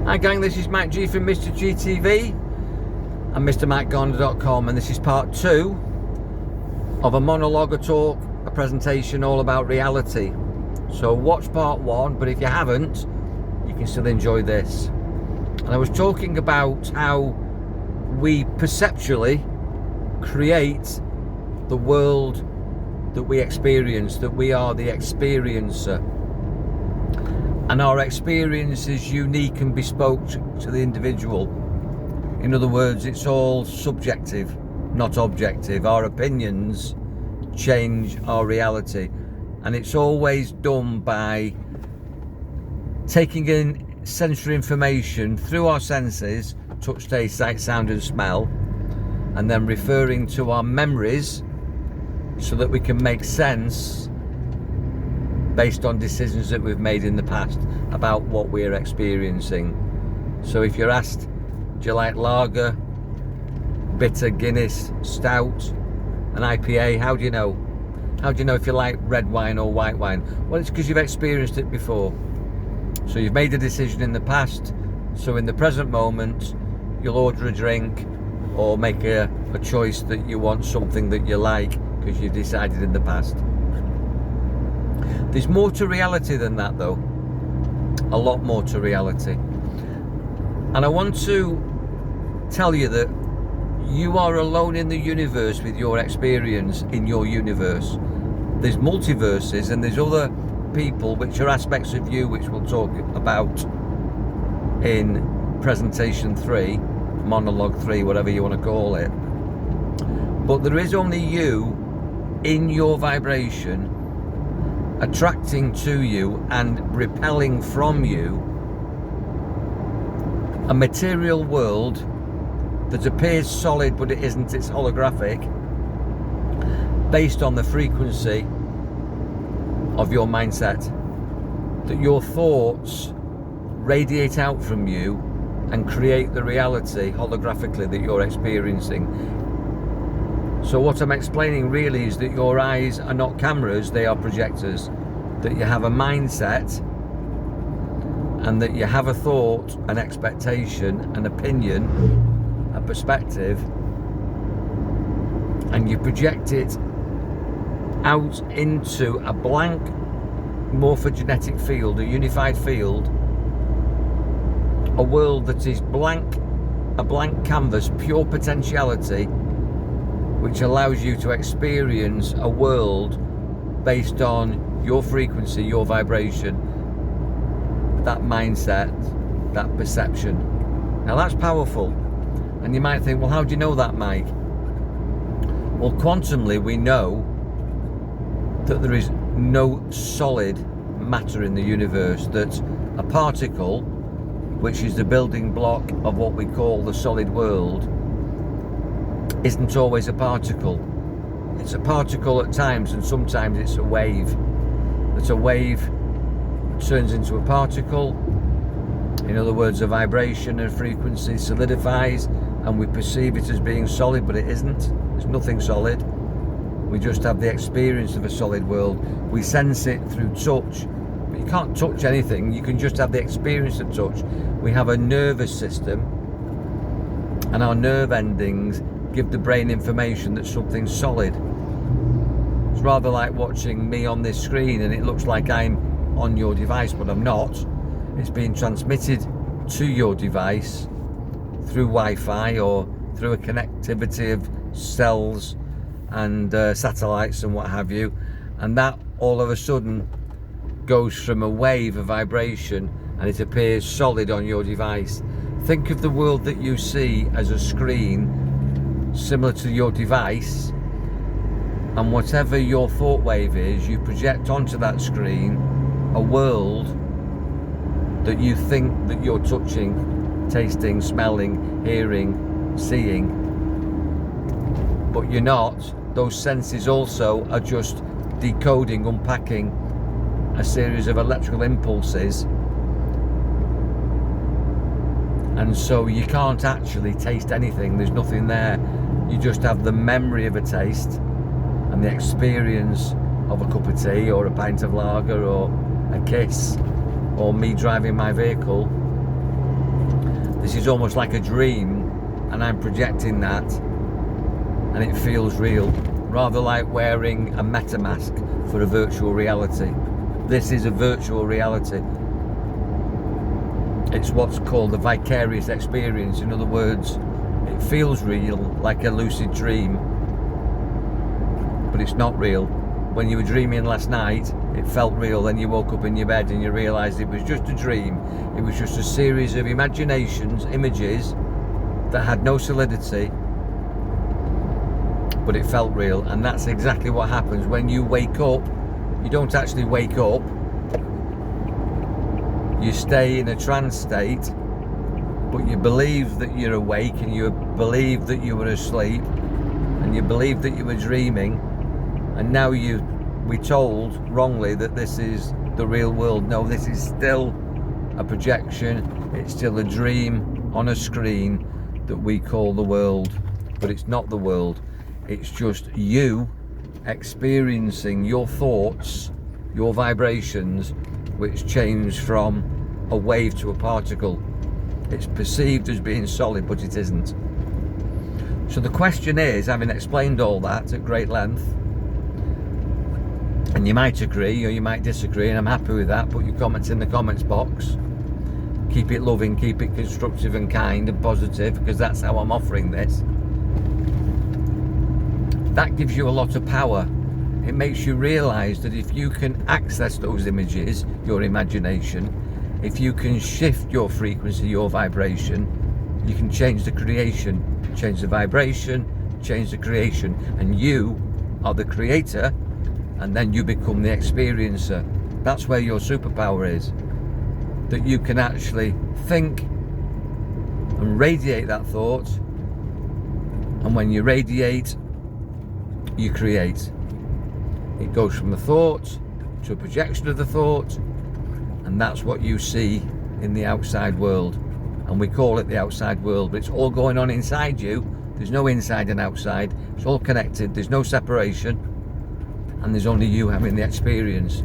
Hi gang, this is Mike G from Mr. GTV and MrMikeGarner.com, and this is part 2 of a monologue, a talk, a presentation all about reality. So watch part 1, but if you haven't, you can still enjoy this. And I was talking about how we perceptually create the world that we experience, that we are the experiencer. And our experience is unique and bespoke to the individual. In other words, it's all subjective, not objective. Our opinions change our reality. And it's always done by taking in sensory information through our senses, touch, taste, sight, sound and smell, and then referring to our memories so that we can make sense based on decisions that we've made in the past about what we're experiencing. So if you're asked, do you like lager, bitter, Guinness, stout, an IPA, how do you know? How do you know if you like red wine or white wine? Well, it's because you've experienced it before. So you've made a decision in the past, so in the present moment you'll order a drink or make a choice that you want something that you like because you decided in the past. There's more to reality than that though, a lot more to reality. And I want to tell you that you are alone in the universe with your experience in your universe. There's multiverses and there's other people which are aspects of you which we'll talk about in presentation 3, monologue 3, whatever you want to call it. But there is only you in your vibration, attracting to you and repelling from you a material world that appears solid but it isn't, it's holographic, based on the frequency of your mindset, that your thoughts radiate out from you and create the reality holographically that you're experiencing. So what I'm explaining really is that your eyes are not cameras, they are projectors, that you have a mindset and that you have a thought, an expectation, an opinion, a perspective, and you project it out into a blank morphogenetic field, a unified field, a world that is blank, a blank canvas, pure potentiality, which allows you to experience a world based on your frequency, your vibration, that mindset, that perception. Now that's powerful. And you might think, well, how do you know that, Mike? Well, quantumly, we know that there is no solid matter in the universe, that a particle, which is the building block of what we call the solid world, isn't always a particle. It's a particle at times, and sometimes it's a wave. That a wave turns into a particle. In other words, a vibration and frequency solidifies, and we perceive it as being solid, but it isn't. There's nothing solid. We just have the experience of a solid world. We sense it through touch, but you can't touch anything. You can just have the experience of touch. We have a nervous system, and our nerve endings give the brain information that something's solid. It's rather like watching me on this screen and it looks like I'm on your device, but I'm not. It's being transmitted to your device through Wi-Fi or through a connectivity of cells and satellites and what have you, and that all of a sudden goes from a wave, a vibration, and it appears solid on your device. Think of the world that you see as a screen similar to your device, and whatever your thought wave is, you project onto that screen a world that you think that you're touching, tasting, smelling, hearing, seeing, but you're not. Those senses also are just decoding, unpacking a series of electrical impulses, and so you can't actually taste anything. There's nothing there. You just have the memory of a taste and the experience of a cup of tea or a pint of lager or a kiss or me driving my vehicle, This is almost like a dream, and I'm projecting that, and it feels real, rather like wearing a MetaMask for a virtual reality. This is a virtual reality. It's what's called the vicarious experience. In other words, it feels real, like a lucid dream, but it's not real. When you were dreaming last night, it felt real. Then you woke up in your bed and you realised it was just a dream. It was just a series of imaginations, images that had no solidity, but it felt real. And that's exactly what happens when you wake up. You don't actually wake up. You stay in a trance state, but you believe that you're awake, and you believe that you were asleep, and you believe that you were dreaming, and now we're told wrongly that this is the real world. No, this is still a projection. It's still a dream on a screen that we call the world, but it's not the world. It's just you experiencing your thoughts, your vibrations, which change from a wave to a particle. It's perceived as being solid, but it isn't. So the question is, having explained all that at great length, and you might agree or you might disagree, and I'm happy with that, put your comments in the comments box. Keep it loving, keep it constructive and kind and positive, because that's how I'm offering this. That gives you a lot of power. It makes you realise that if you can access those images, your imagination, if you can shift your frequency, your vibration, you can change the creation, change the vibration, change the creation, and you are the creator, and then you become the experiencer. That's where your superpower is, that you can actually think and radiate that thought, and when you radiate, you create. It goes from a thought to a projection of the thought, and that's what you see in the outside world. And we call it the outside world, but it's all going on inside you. There's no inside and outside. It's all connected. There's no separation, and there's only you having the experience.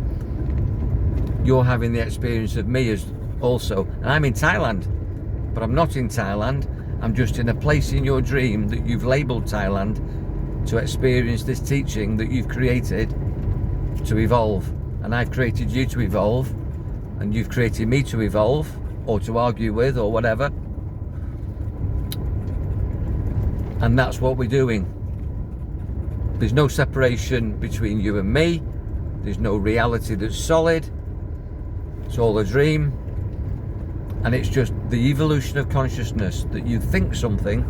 You're having the experience of me as also. And I'm in Thailand, but I'm not in Thailand. I'm just in a place in your dream that you've labelled Thailand, to experience this teaching that you've created to evolve. And I've created you to evolve, and you've created me to evolve, or to argue with, or whatever. And that's what we're doing. There's no separation between you and me. There's no reality that's solid. It's all a dream. And it's just the evolution of consciousness, that you think something,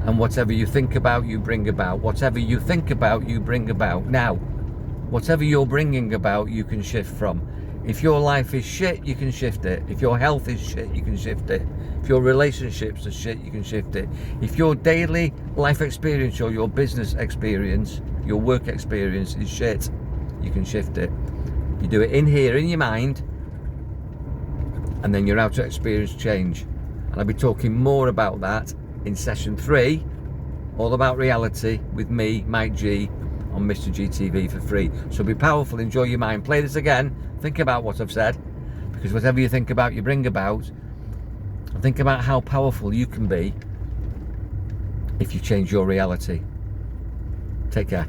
and whatever you think about, you bring about. Whatever you think about, you bring about. Now, whatever you're bringing about, you can shift from. If your life is shit, you can shift it. If your health is shit, you can shift it. If your relationships are shit, you can shift it. If your daily life experience or your business experience, your work experience is shit, you can shift it. You do it in here, in your mind, and then you're out to experience change. And I'll be talking more about that in session 3, all about reality, with me, Mike G, on Mr. G TV for free. So be powerful, enjoy your mind, play this again, think about what I've said, because whatever you think about, you bring about. And think about how powerful you can be if you change your reality. Take care.